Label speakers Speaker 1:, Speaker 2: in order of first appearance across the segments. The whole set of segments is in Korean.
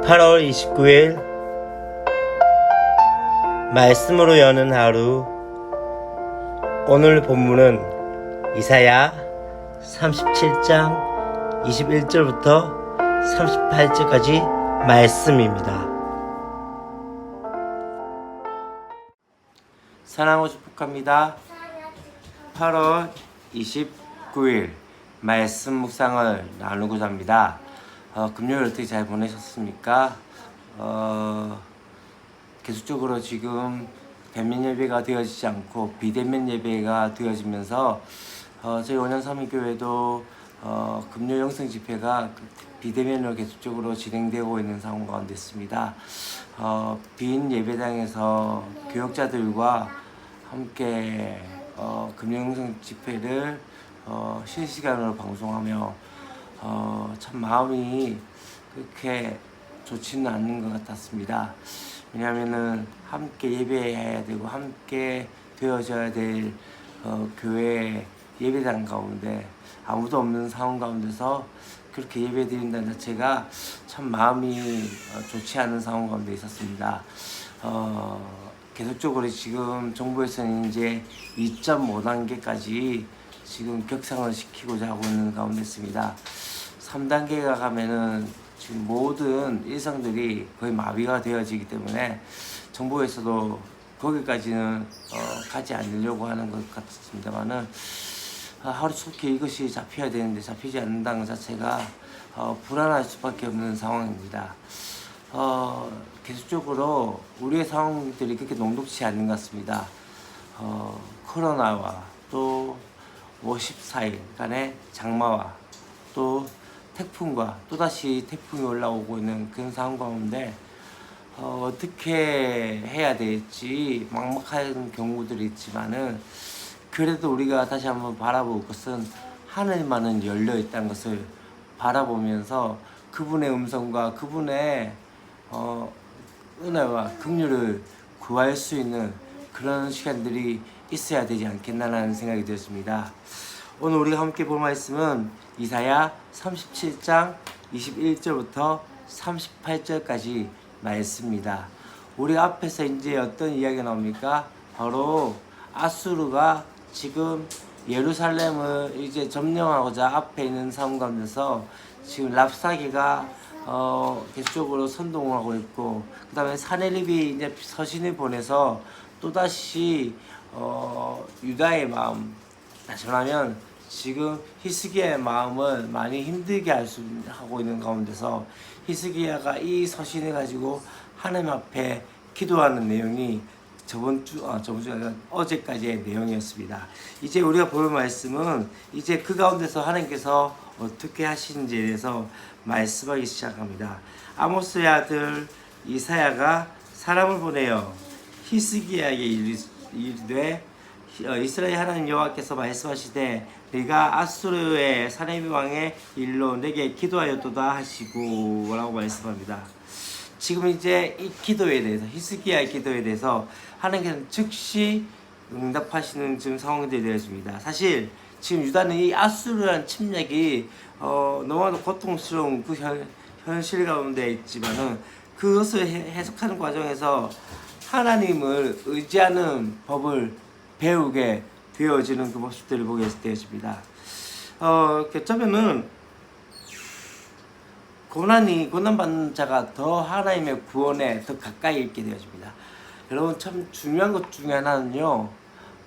Speaker 1: 8월 29일 말씀으로 여는 하루. 오늘 본문은 이사야 37장 21절부터 38절까지 말씀입니다. 사랑하고 축복합니다. 8월 29일 말씀 묵상을 나누고자 합니다. 금요일 어떻게 잘 보내셨습니까? 계속적으로 지금 대면 예배가 되어지지 않고 비대면 예배가 되어지면서 저희 원현삼위교회도 금요 영성 집회가 비대면으로 계속적으로 진행되고 있는 상황 가운데 있습니다. 빈 예배당에서 교역자들과 함께 금요 영성 집회를 실시간으로 방송하며 참 마음이 그렇게 좋지는 않는 것 같았습니다. 왜냐하면은 함께 예배해야 되고 함께 되어져야 될 교회 예배당 가운데 아무도 없는 상황 가운데서 그렇게 예배 드린다는 자체가 참 마음이 좋지 않은 상황 가운데 있었습니다. 계속적으로 지금 정부에서는 이제 2.5단계까지 지금 격상을 시키고자 하고 있는 가운데 있습니다. 3단계가 가면은 지금 모든 일상들이 거의 마비가 되어지기 때문에 정부에서도 거기까지는 가지 않으려고 하는 것 같습니다만은 하루속히 이것이 잡혀야 되는데 잡히지 않는다는 것 자체가 불안할 수밖에 없는 상황입니다. 계속적으로 우리의 상황들이 그렇게 녹록지 않는 것 같습니다. 코로나와 또 54일간의 장마와 또 태풍과 또다시 태풍이 올라오고 있는 그런 상황 가운데 어떻게 해야 될지 막막한 경우들이 있지만은 그래도 우리가 다시 한번 바라볼 것은 하늘만은 열려 있다는 것을 바라보면서 그분의 음성과 그분의 은혜와 긍휼을 구할 수 있는 그런 시간들이 있어야 되지 않겠나라는 생각이 들었습니다. 오늘 우리가 함께 볼 말씀은 이사야 37장 21절부터 38절까지 말씀입니다. 우리 앞에서 이제 어떤 이야기가 나옵니까? 바로 아수르가 지금 예루살렘을 이제 점령하고자 앞에 있는 상황 가운데서 지금 랍사게가 계속적으로 선동을 하고 있고, 그 다음에 사네립이 이제 서신을 보내서 또다시 유다의 마음, 다시 말하면 지금 히스기야의 마음을 많이 힘들게 하고 있는 가운데서 히스기야가 이 서신을 가지고 하나님 앞에 기도하는 내용이 저번 주가 아니라 어제까지의 내용이었습니다. 이제 우리가 볼 말씀은 이제 그 가운데서 하나님께서 어떻게 하시는지에 대해서 말씀하기 시작합니다. 아모스의 아들 이사야가 사람을 보내어 히스기야에게 이르되 이스라엘 하나님 여호와께서 말씀하시되 네가 아수르의 사네립 왕의 일로 내게 기도하였도다 하시고 라고 말씀합니다. 지금 이제 이 기도에 대해서 히스기야의 기도에 대해서 하나님께서는 즉시 응답하시는 지금 상황들이 되어집니다. 사실 지금 유다는 이 아수르라는 침략이 너무나도 고통스러운 그 현실 가운데 있지만은 그것을 해석하는 과정에서 하나님을 의지하는 법을 배우게 되어지는 그 모습들을 보게 되어집니다. 어쩌면은 고난받는 자가 더 하나님의 구원에 더 가까이 있게 되어집니다. 여러분 참 중요한 것 중에 하나는요,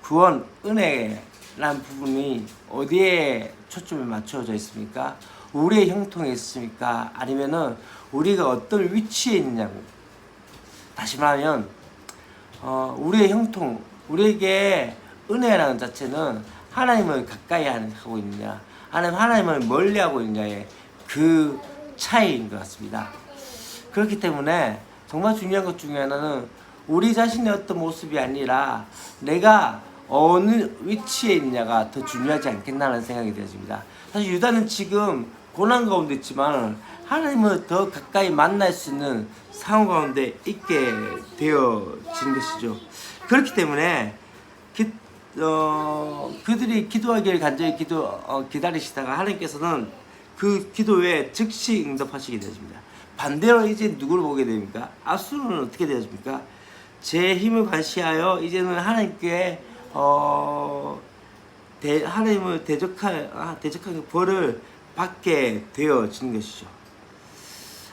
Speaker 1: 구원, 은혜라는 부분이 어디에 초점이 맞춰져 있습니까? 우리의 형통에 있습니까? 아니면은 우리가 어떤 위치에 있느냐고. 다시 말하면 우리의 형통, 우리에게 은혜라는 자체는 하나님을 가까이 하고 있느냐, 아니면 하나님을 멀리하고 있느냐의 그 차이인 것 같습니다. 그렇기 때문에 정말 중요한 것 중에 하나는 우리 자신의 어떤 모습이 아니라 내가 어느 위치에 있느냐가 더 중요하지 않겠나라는 생각이 되어집니다. 사실 유다는 지금 고난 가운데 있지만 하나님을 더 가까이 만날 수 있는 상황 가운데 있게 되어진 것이죠. 그렇기 때문에 그들이 기도하기를 간절히 기다리시다가 하나님께서는 그 기도에 즉시 응답하시게 되십니다. 반대로 이제 누구를 보게 됩니까? 아수르는 어떻게 되었습니까? 제 힘을 과시하여 이제는 하나님께 하나님을 대적하게 벌을 받게 되어지는 것이죠.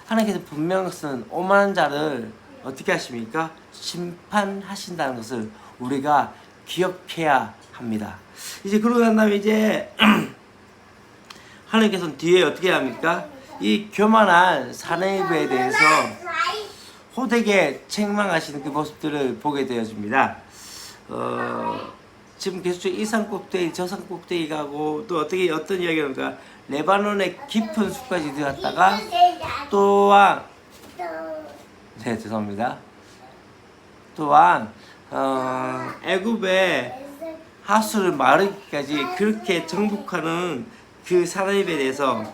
Speaker 1: 하나님께서 분명한 것은 오만한 자를 어떻게 하십니까? 심판하신다는 것을 우리가 기억해야 합니다. 이제 그러고 난 다음에 이제 하나님께서는 뒤에 어떻게 합니까? 이 교만한 사내부에 대해서 호되게 책망하시는 그 모습들을 보게 되어집니다. 지금 계속 이 산 꼭대기 저 산 꼭대기 가고 또 어떤 이야기가 합니까? 레바논의 깊은 숲까지 들어갔다가 또한 죄송합니다. 또한 애굽의 하수를 마르기까지 그렇게 정복하는 그 사나입에 대해서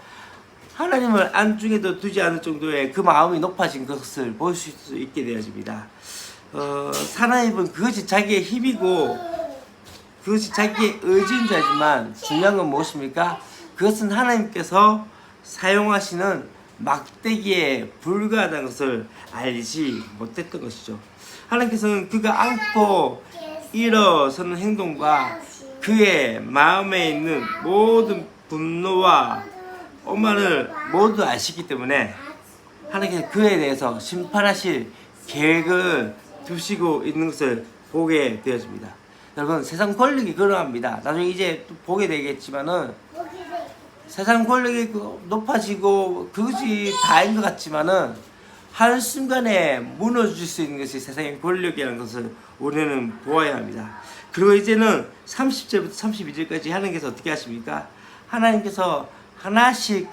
Speaker 1: 하나님을 안중에도 두지 않을 정도의 그 마음이 높아진 것을 볼 수 있게 되어집니다. 사나입은 그것이 자기의 힘이고 그것이 자기의 의지인 줄 알지만 중요한 건 무엇입니까? 그것은 하나님께서 사용하시는 막대기에 불과하다는 것을 알지 못했던 것이죠. 하나님께서는 그가 안고 일어서는 행동과 그의 마음에 있는 모든 분노와 오만을 모두 아시기 때문에 하나님께서 그에 대해서 심판하실 계획을 두시고 있는 것을 보게 되어집니다. 여러분, 세상 권력이 그러합니다. 나중에 이제 또 보게 되겠지만은 세상 권력이 높아지고 그것이 다인 것 같지만은 한순간에 무너질 수 있는 것이 세상의 권력이라는 것을 우리는 보아야 합니다. 그리고 이제는 30절부터 32절까지 하나님께서 어떻게 하십니까? 하나님께서 하나씩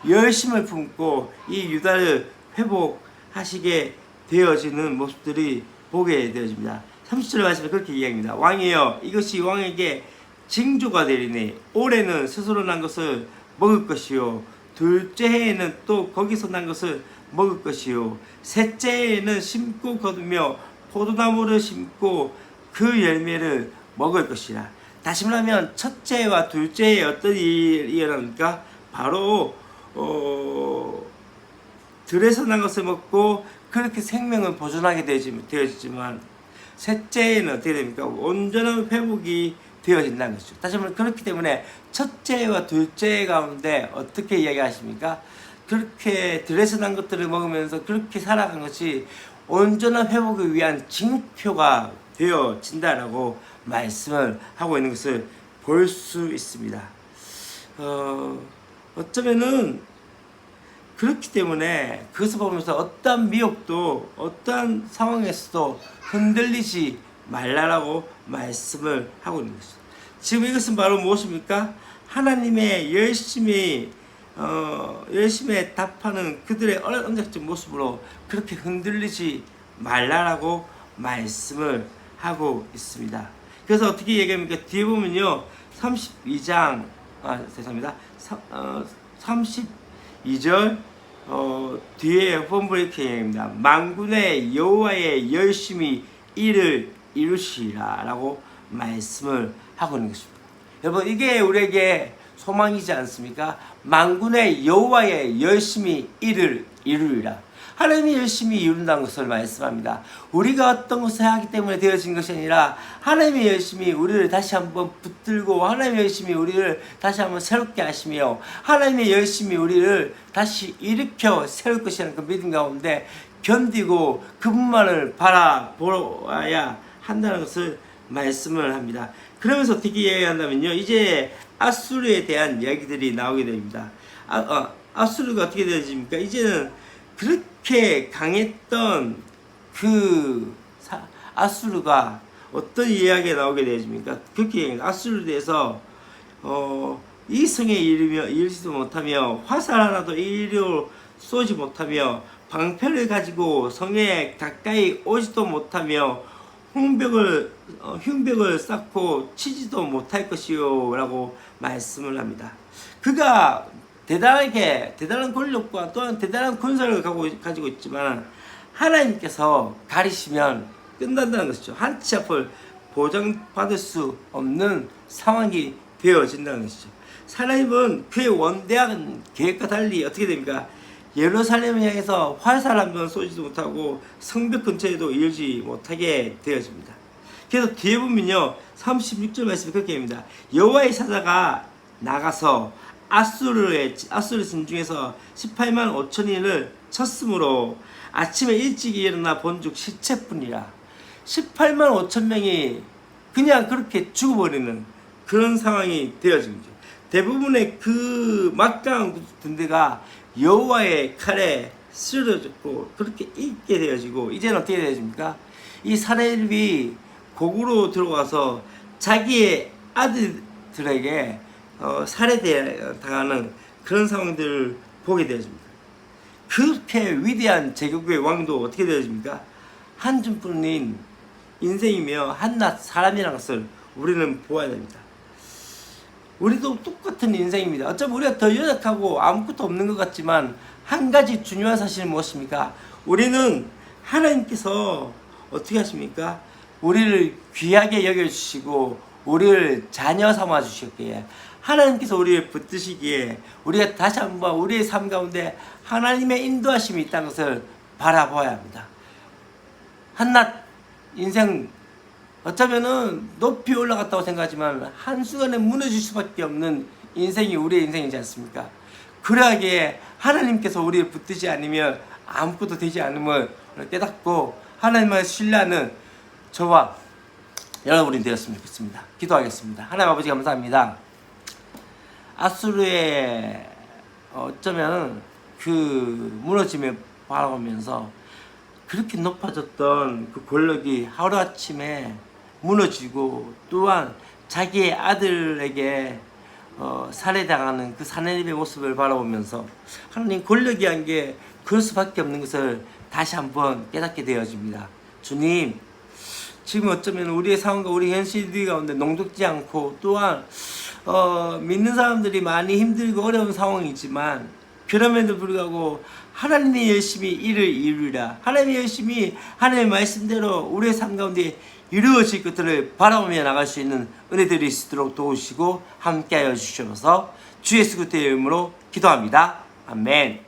Speaker 1: 열심을 품고 이 유다를 회복하시게 되어지는 모습들이 보게 되어집니다. 30절 말씀에 그렇게 이야기합니다. 왕이여, 이것이 왕에게 징조가 되리니 올해는 스스로 난 것을 먹을 것이요, 둘째 해에는 또 거기서 난 것을 먹을 것이요, 셋째 해에는 심고 거두며 포도나무를 심고 그 열매를 먹을 것이라. 다시 말하면 첫째 해와 둘째 해에 어떤 일이 일어납니까? 바로 들에서 난 것을 먹고 그렇게 생명을 보존하게 되어지지만 셋째 해에는 어떻게 됩니까? 온전한 회복이 되어진다는 것이죠. 다시 말하면 그렇기 때문에 첫째 해와 둘째 해 가운데 어떻게 이야기하십니까? 그렇게 들에서 난 것들을 먹으면서 그렇게 살아간 것이 온전한 회복을 위한 징표가 되어진다라고 말씀을 하고 있는 것을 볼 수 있습니다. 어쩌면은 그렇기 때문에 그것을 보면서 어떠한 미혹도 어떠한 상황에서도 흔들리지 말라라고 말씀을 하고 있는 것입니다. 지금 이것은 바로 무엇입니까? 하나님의 열심에 답하는 그들의 언약적 모습으로 그렇게 흔들리지 말라라고 말씀을 하고 있습니다. 그래서 어떻게 얘기합니까? 뒤에 보면요, 32장 죄송합니다. 32절 뒤에 후반부에 이렇게 얘기합니다. 만군의 여호와의 열심히 일을 이루시라 라고 말씀을 하고 있는 것입니다. 여러분, 이게 우리에게 소망이지 않습니까? 만군의 여호와의 열심히 일을 이루리라. 하나님이 열심히 이룬다는 것을 말씀합니다. 우리가 어떤 것을 하기 때문에 되어진 것이 아니라 하나님이 열심히 우리를 다시 한번 붙들고 하나님이 열심히 우리를 다시 한번 새롭게 하시며 하나님이 열심히 우리를 다시 일으켜 세울 것이라는 그 믿음 가운데 견디고 그분만을 바라보아야 한다는 것을 말씀을 합니다. 그러면서 어떻게 이야기한다면요, 이제 아수르에 대한 이야기들이 나오게 됩니다. 아수르가 어떻게 되어집니까? 이제는 그렇게 강했던 그 아수르가 어떤 이야기가 나오게 되어집니까? 그렇게 아수르에 대해서 이 성에 이르지도 못하며 화살 하나도 이리로 쏘지 못하며 방패를 가지고 성에 가까이 오지도 못하며 흉벽을 쌓고 치지도 못할 것이요 라고 말씀을 합니다. 그가 대단한 권력과 또한 대단한 군사를 가지고 있지만 하나님께서 가리시면 끝난다는 것이죠. 한 치 앞을 보장받을 수 없는 상황이 되어진다는 것이죠. 하나님은 그의 원대한 계획과 달리 어떻게 됩니까? 예루살렘을 향해서 화살 한 번 쏘지도 못하고 성벽 근처에도 이르지 못하게 되어집니다. 그래서 뒤에 보면요 36절 말씀이 그렇게 됩니다. 여호와의 사자가 나가서 아수르 진중에서 18만 5천인을 쳤으므로 아침에 일찍 일어나 본즉 시체뿐이라. 18만 5천 명이 그냥 그렇게 죽어버리는 그런 상황이 되어진 거죠. 대부분의 그 막강한 군대가 여호와의 칼에 쓰러졌고 그렇게 잊게 되어지고 이제는 어떻게 되어집니까? 이 사내립이 고구로 들어가서 자기의 아들들에게 살해당하는 그런 상황들을 보게 되어집니다. 그렇게 위대한 제국의 왕도 어떻게 되어집니까? 한 줌뿐인 인생이며 한낱 사람이라는 것을 우리는 보아야 됩니다. 우리도 똑같은 인생입니다. 어쩌면 우리가 더 연약하고 아무것도 없는 것 같지만 한 가지 중요한 사실은 무엇입니까? 우리는 하나님께서 어떻게 하십니까? 우리를 귀하게 여겨주시고 우리를 자녀 삼아 주셨기에 하나님께서 우리를 붙드시기에 우리가 다시 한번 우리의 삶 가운데 하나님의 인도하심이 있다는 것을 바라보아야 합니다. 한낱 인생 어쩌면은 높이 올라갔다고 생각하지만 한순간에 무너질 수밖에 없는 인생이 우리의 인생이지 않습니까? 그러하기에 하나님께서 우리를 붙들지 않으면 아무것도 되지 않음을 깨닫고 하나님을 신뢰하는 저와 여러분이 되었으면 좋겠습니다. 기도하겠습니다. 하나님 아버지 감사합니다. 아수르의 어쩌면 그 무너짐을 바라보면서 그렇게 높아졌던 그 권력이 하루아침에 무너지고 또한 자기의 아들에게 살해당하는 그 사내립의 모습을 바라보면서 하나님 권력이 한 게 그럴 수밖에 없는 것을 다시 한번 깨닫게 되어집니다. 주님 지금 어쩌면 우리의 상황과 우리 현실들 가운데 농독지 않고 또한 믿는 사람들이 많이 힘들고 어려운 상황이지만 그럼에도 불구하고 하나님이 열심히 일을 이루리라. 하나님이 열심히 하나님의 말씀대로 우리의 삶 가운데 이루어질 것들을 바라보며 나갈 수 있는 은혜들이 있도록 도우시고 함께하여 주시옵소서. 주 예수 그리스도의 이름으로 기도합니다. 아멘.